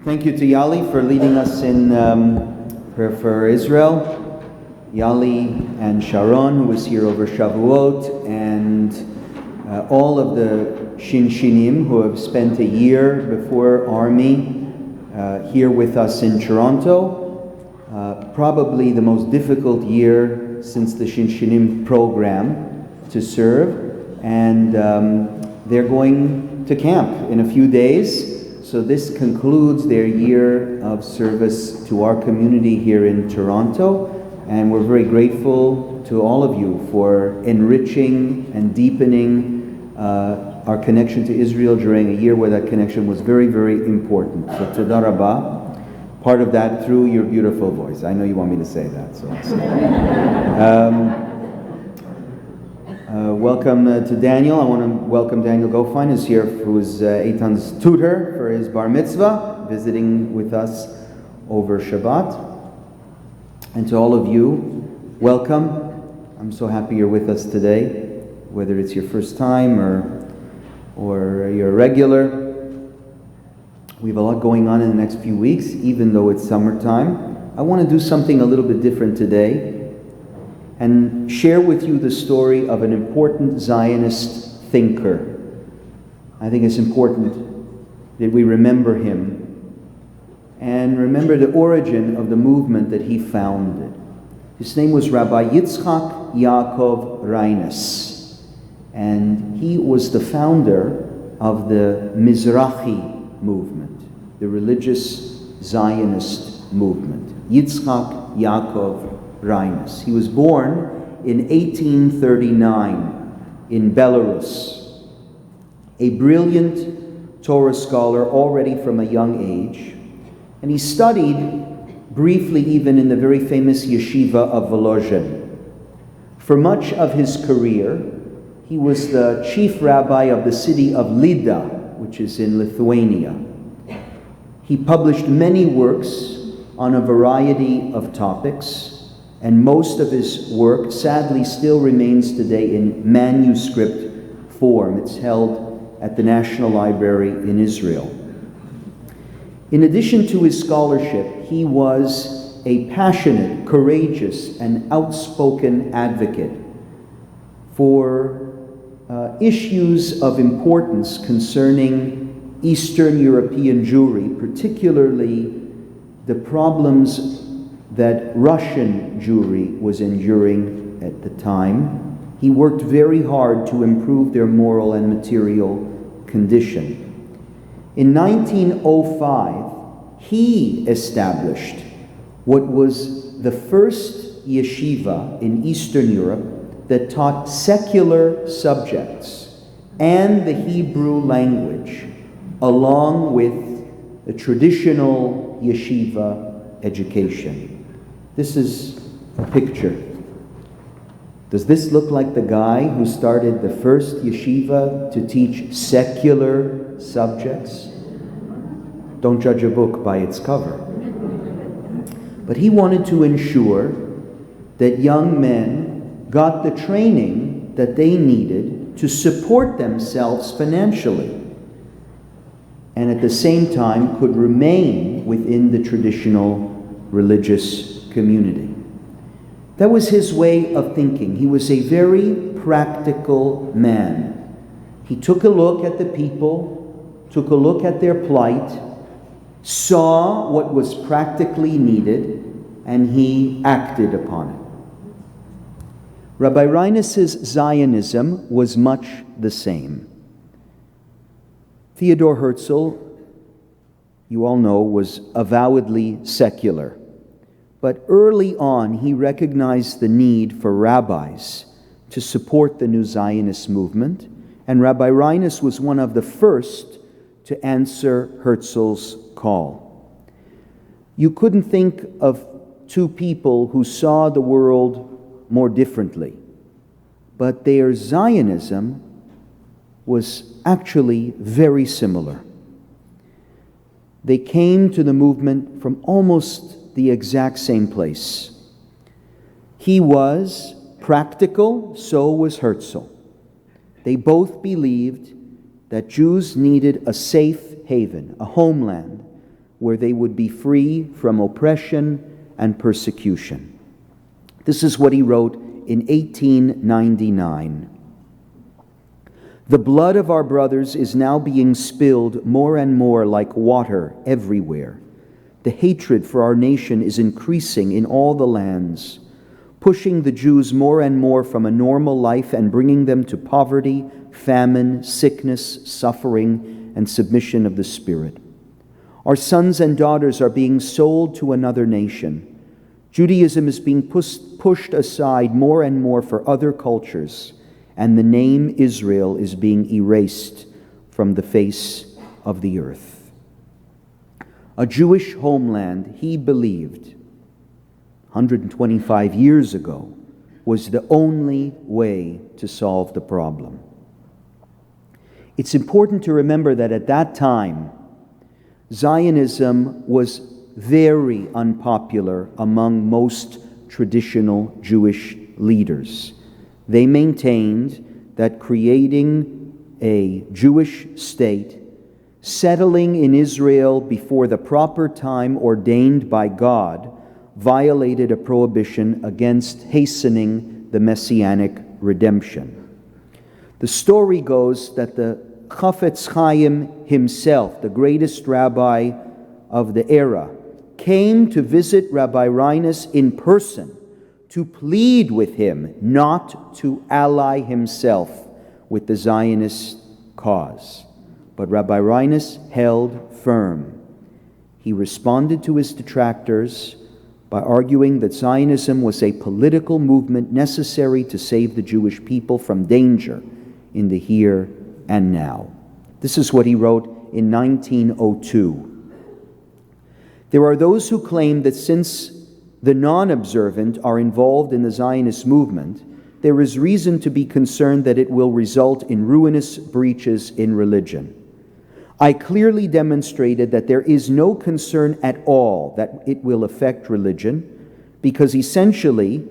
Thank you to Yali for leading us in prayer for Israel. Yali and Sharon, who was here over Shavuot, and all of the Shinshinim who have spent a year before Army here with us in Toronto. Probably the most difficult year since the Shinshinim program to serve. And they're going to camp in a few days. So this concludes their year of service to our community here in Toronto, and we're very grateful to all of you for enriching and deepening our connection to Israel during a year where that connection was very, very important. So Toda Rabbi, part of that through your beautiful voice. I know you want me to say that, so I'll say that. Welcome to Daniel. I want to welcome Daniel Gofine, who's here, who is Eitan's tutor for his bar mitzvah, visiting with us over Shabbat. And to all of you, welcome. I'm so happy you're with us today, whether it's your first time or you're a regular. We have a lot going on in the next few weeks, even though it's summertime. I want to do something a little bit different today and share with you the story of an important Zionist thinker. I think it's important that we remember him and remember the origin of the movement that he founded. His name was Rabbi Yitzchak Yaacov Reines, and he was the founder of the Mizrachi movement, the religious Zionist movement. Yitzchak Yaacov Reines. He was born in 1839 in Belarus. A brilliant Torah scholar already from a young age, and he studied briefly even in the very famous yeshiva of Volozhin. For much of his career, he was the chief rabbi of the city of Lida, which is in Lithuania. He published many works on a variety of topics, and most of his work, sadly, still remains today in manuscript form. It's held at the National Library in Israel. In addition to his scholarship, he was a passionate, courageous, and outspoken advocate for issues of importance concerning Eastern European Jewry, particularly the problems that Russian Jewry was enduring at the time. He worked very hard to improve their moral and material condition. In 1905, he established what was the first yeshiva in Eastern Europe that taught secular subjects and the Hebrew language, along with the traditional yeshiva education. This is a picture. Does this look like the guy who started the first yeshiva to teach secular subjects? Don't judge a book by its cover. But he wanted to ensure that young men got the training that they needed to support themselves financially, and at the same time could remain within the traditional religious community. That was his way of thinking. He was a very practical man. He took a look at the people, took a look at their plight, saw what was practically needed, and he acted upon it. Rabbi Reines's Zionism was much the same. Theodor Herzl, you all know, was avowedly secular. But early on, he recognized the need for rabbis to support the new Zionist movement, and Rabbi Reines was one of the first to answer Herzl's call. You couldn't think of two people who saw the world more differently, but their Zionism was actually very similar. They came to the movement from almost the exact same place. He was practical, so was Herzl. They both believed that Jews needed a safe haven, a homeland, where they would be free from oppression and persecution. This is what he wrote in 1899. The blood of our brothers is now being spilled more and more like water everywhere. The hatred for our nation is increasing in all the lands, pushing the Jews more and more from a normal life and bringing them to poverty, famine, sickness, suffering, and submission of the spirit. Our sons and daughters are being sold to another nation. Judaism is being pushed aside more and more for other cultures, and the name Israel is being erased from the face of the earth. A Jewish homeland, he believed, 125 years ago, was the only way to solve the problem. It's important to remember that at that time, Zionism was very unpopular among most traditional Jewish leaders. They maintained that creating a Jewish state, settling in Israel before the proper time ordained by God, violated a prohibition against hastening the messianic redemption. The story goes that the Chafetz Chaim himself, the greatest rabbi of the era, came to visit Rabbi Reines in person to plead with him not to ally himself with the Zionist cause. But Rabbi Reines held firm. He responded to his detractors by arguing that Zionism was a political movement necessary to save the Jewish people from danger in the here and now. This is what he wrote in 1902. There are those who claim that since the non-observant are involved in the Zionist movement, there is reason to be concerned that it will result in ruinous breaches in religion. I clearly demonstrated that there is no concern at all that it will affect religion, because essentially,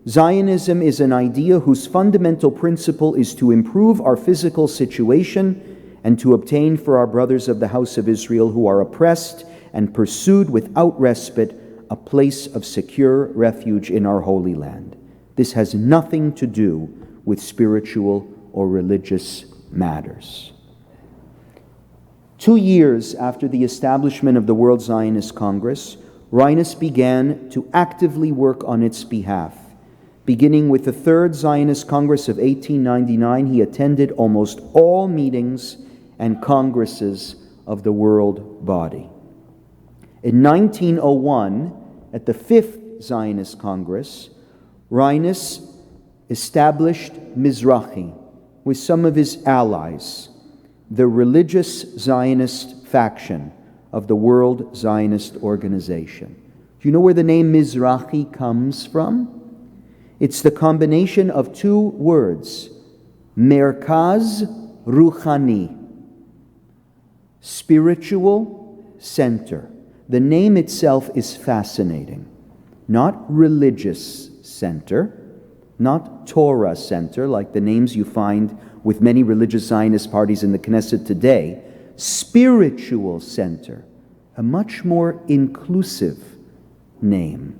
Zionism is an idea whose fundamental principle is to improve our physical situation and to obtain for our brothers of the house of Israel who are oppressed and pursued without respite a place of secure refuge in our Holy Land. This has nothing to do with spiritual or religious matters. 2 years after the establishment of the World Zionist Congress, Reines began to actively work on its behalf. Beginning with the Third Zionist Congress of 1899, he attended almost all meetings and congresses of the world body. In 1901, at the Fifth Zionist Congress, Reines established Mizrachi with some of his allies, the religious Zionist faction of the World Zionist Organization. Do you know where the name Mizrachi comes from? It's the combination of two words, Merkaz Ruchani, spiritual center. The name itself is fascinating. Not religious center, not Torah center, like the names you find with many religious Zionist parties in the Knesset today. Spiritual center, a much more inclusive name.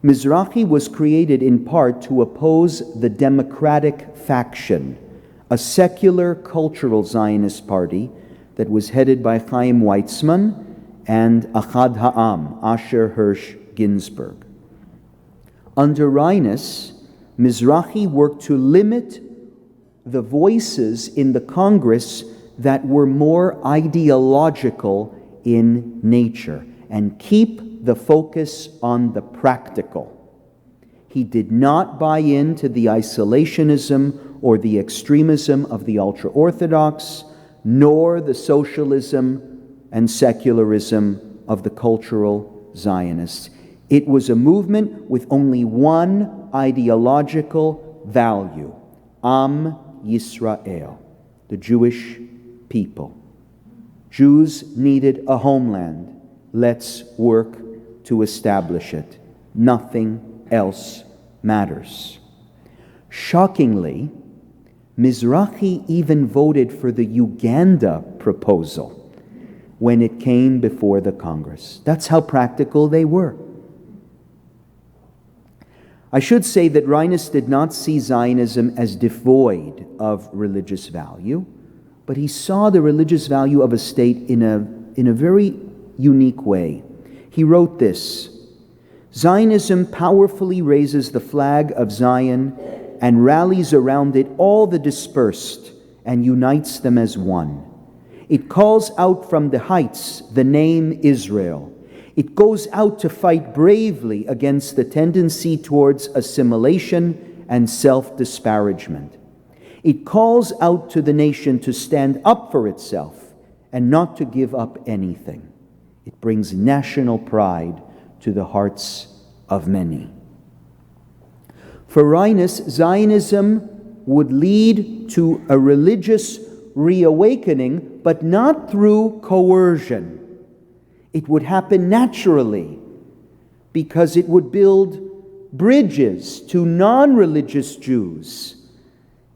Mizrachi was created in part to oppose the Democratic faction, a secular cultural Zionist party that was headed by Chaim Weizmann and Achad Ha'am, Asher Hirsch Ginsburg. Under Reines, Mizrachi worked to limit the voices in the Congress that were more ideological in nature and keep the focus on the practical. He did not buy into the isolationism or the extremism of the ultra-Orthodox, nor the socialism and secularism of the cultural Zionists. It was a movement with only one ideological value, Am Yisrael, the Jewish people. Jews needed a homeland. Let's work to establish it. Nothing else matters. Shockingly, Mizrachi even voted for the Uganda proposal, when it came before the Congress. That's how practical they were. I should say that Reines did not see Zionism as devoid of religious value, but he saw the religious value of a state in a very unique way. He wrote this: Zionism powerfully raises the flag of Zion and rallies around it all the dispersed and unites them as one. It calls out from the heights the name Israel. It goes out to fight bravely against the tendency towards assimilation and self-disparagement. It calls out to the nation to stand up for itself and not to give up anything. It brings national pride to the hearts of many. For Reines, Zionism would lead to a religious reawakening, but not through coercion. It would happen naturally because it would build bridges to non-religious Jews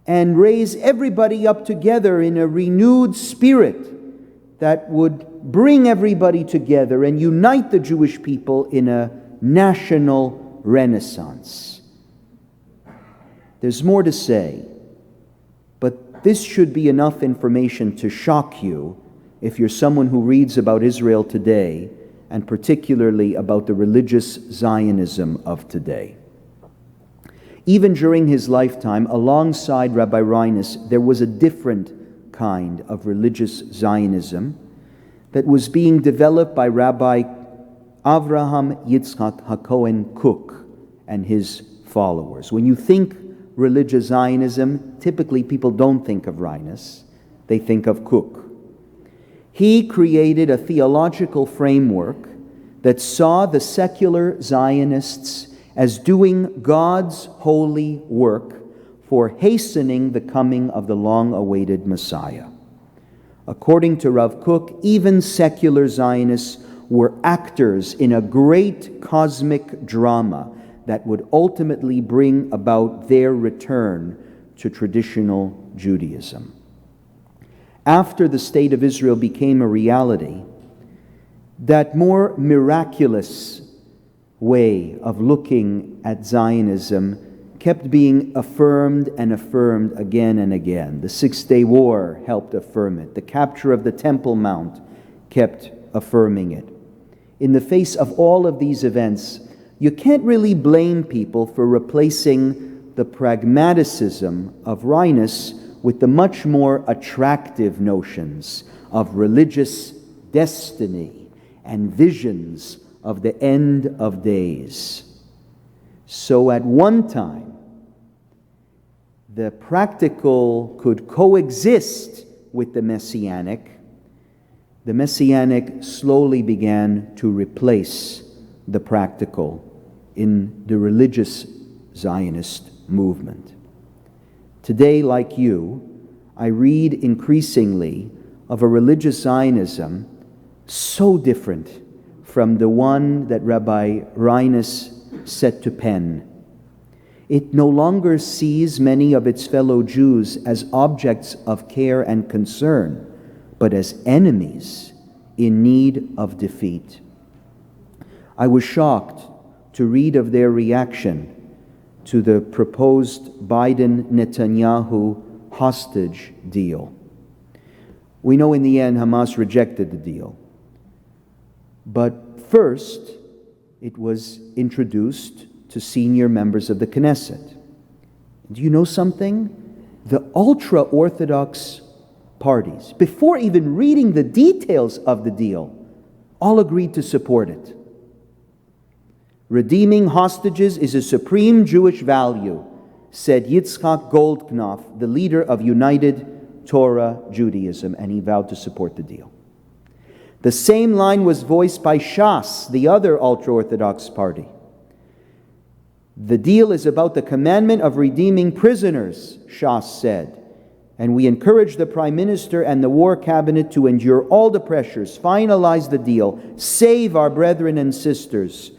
and raise everybody up together in a renewed spirit that would bring everybody together and unite the Jewish people in a national renaissance. There's more to say, but this should be enough information to shock you if you're someone who reads about Israel today, and particularly about the religious Zionism of today. Even during his lifetime, alongside Rabbi Reines, there was a different kind of religious Zionism that was being developed by Rabbi Avraham Yitzchak HaKohen Kook and his followers. When you think religious Zionism, typically people don't think of Reines, they think of Kook. He created a theological framework that saw the secular Zionists as doing God's holy work for hastening the coming of the long-awaited Messiah. According to Rav Kook, even secular Zionists were actors in a great cosmic drama that would ultimately bring about their return to traditional Judaism. After the State of Israel became a reality, that more miraculous way of looking at Zionism kept being affirmed and affirmed again and again. The Six-Day War helped affirm it. The capture of the Temple Mount kept affirming it. In the face of all of these events, you can't really blame people for replacing the pragmaticism of Reines with the much more attractive notions of religious destiny and visions of the end of days. So at one time, the practical could coexist with the messianic. The messianic slowly began to replace the practical in the religious Zionist movement. Today, like you, I read increasingly of a religious Zionism so different from the one that Rabbi Reines set to pen. It no longer sees many of its fellow Jews as objects of care and concern, but as enemies in need of defeat. I was shocked to read of their reaction to the proposed Biden-Netanyahu hostage deal. We know in the end Hamas rejected the deal. But first, it was introduced to senior members of the Knesset. Do you know something? The ultra-Orthodox parties, before even reading the details of the deal, all agreed to support it. Redeeming hostages is a supreme Jewish value, said Yitzchak Goldknopf, the leader of United Torah Judaism, and he vowed to support the deal. The same line was voiced by Shas, the other ultra-Orthodox party. The deal is about the commandment of redeeming prisoners, Shas said, and we encourage the Prime Minister and the War Cabinet to endure all the pressures, finalize the deal, save our brethren and sisters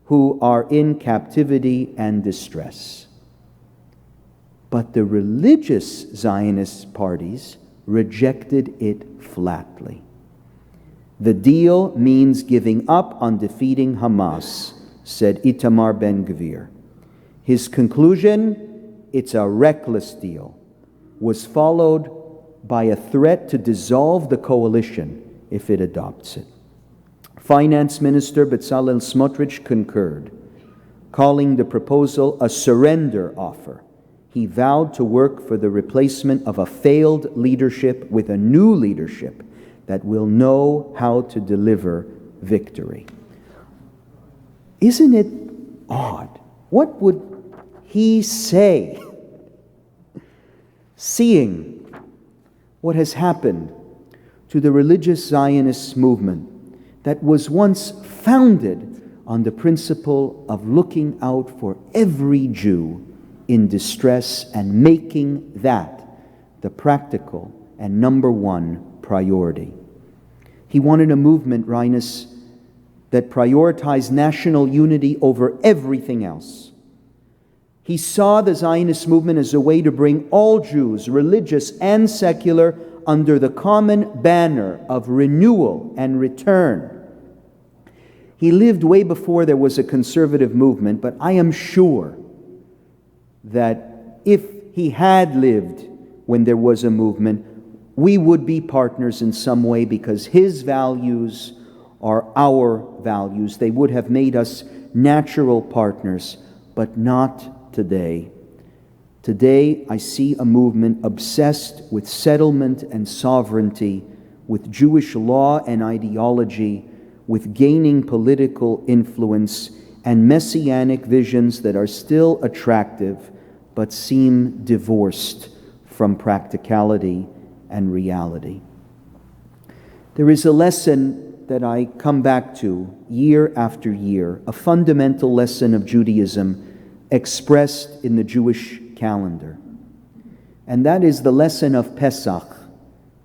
who are in captivity and distress. But the religious Zionist parties rejected it flatly. The deal means giving up on defeating Hamas, said Itamar Ben-Gvir. His conclusion, it's a reckless deal, was followed by a threat to dissolve the coalition if it adopts it. Finance Minister Bezalel Smotrich concurred, calling the proposal a surrender offer. He vowed to work for the replacement of a failed leadership with a new leadership that will know how to deliver victory. Isn't it odd? What would he say, seeing what has happened to the religious Zionist movement that was once founded on the principle of looking out for every Jew in distress and making that the practical and number one priority. He wanted a movement, Reines, that prioritized national unity over everything else. He saw the Zionist movement as a way to bring all Jews, religious and secular, under the common banner of renewal and return. He lived way before there was a conservative movement, but I am sure that if he had lived when there was a movement, we would be partners in some way, because his values are our values. They would have made us natural partners, but not today. Today, I see a movement obsessed with settlement and sovereignty, with Jewish law and ideology, with gaining political influence, and messianic visions that are still attractive, but seem divorced from practicality and reality. There is a lesson that I come back to year after year, a fundamental lesson of Judaism expressed in the Jewish calendar. And that is the lesson of Pesach,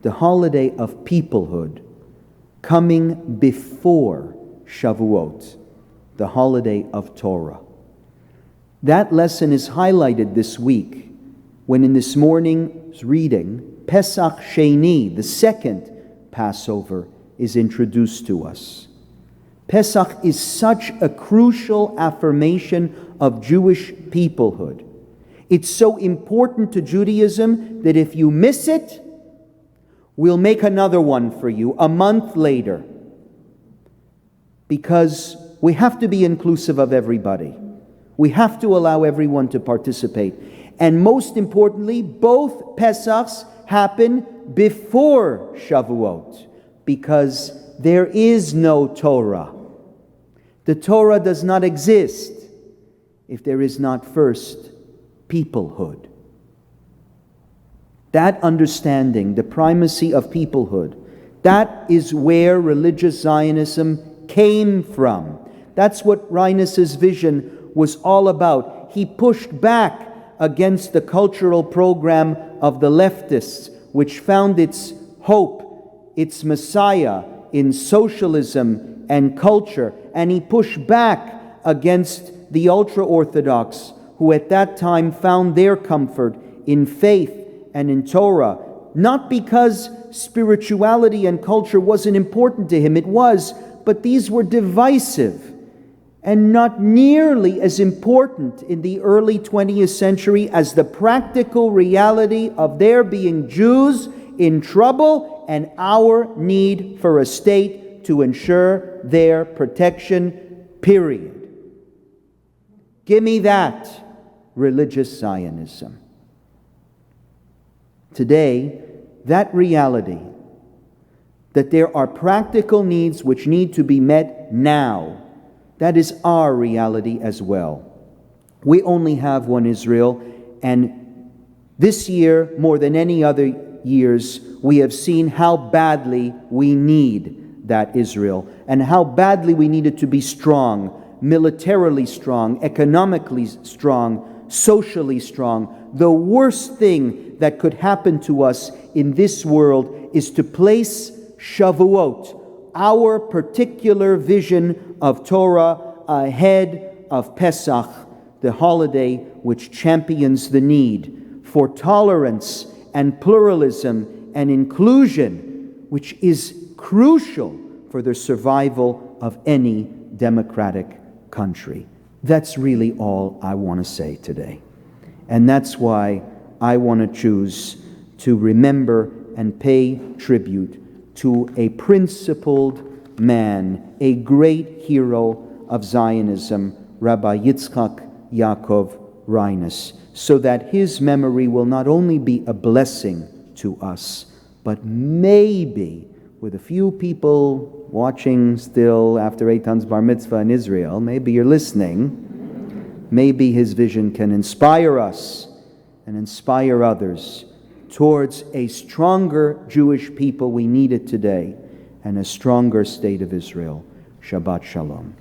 the holiday of peoplehood, coming before Shavuot, the holiday of Torah. That lesson is highlighted this week when in this morning's reading, Pesach Sheni, the second Passover, is introduced to us. Pesach is such a crucial affirmation of Jewish peoplehood. It's so important to Judaism that if you miss it, we'll make another one for you a month later. Because we have to be inclusive of everybody. We have to allow everyone to participate. And most importantly, both Pesachs happen before Shavuot, because there is no Torah. The Torah does not exist if there is not first peoplehood. That understanding, the primacy of peoplehood, that is where religious Zionism came from. That's what Reines' vision was all about. He pushed back against the cultural program of the leftists, which found its hope, its Messiah, in socialism and culture. And he pushed back against the ultra-Orthodox, who at that time found their comfort in faith and in Torah. Not because spirituality and culture wasn't important to him, it was, but these were divisive and not nearly as important in the early 20th century as the practical reality of there being Jews in trouble and our need for a state to ensure their protection, period. Give me that, religious Zionism. Today, that reality, that there are practical needs which need to be met now, that is our reality as well. We only have one Israel, and this year, more than any other years, we have seen how badly we need that Israel, and how badly we need it to be strong, militarily strong, economically strong, socially strong. The worst thing that could happen to us in this world is to place Shavuot, our particular vision of Torah, ahead of Pesach, the holiday which champions the need for tolerance and pluralism and inclusion, which is crucial for the survival of any democratic country. That's really all I want to say today. And that's why I want to choose to remember and pay tribute to a principled man, a great hero of Zionism, Rabbi Yitzchak Yaacov Reines, so that his memory will not only be a blessing to us, but maybe, with a few people watching still after Eitan's bar mitzvah in Israel, maybe you're listening, maybe his vision can inspire us and inspire others towards a stronger Jewish people, we need it today, and a stronger state of Israel. Shabbat Shalom.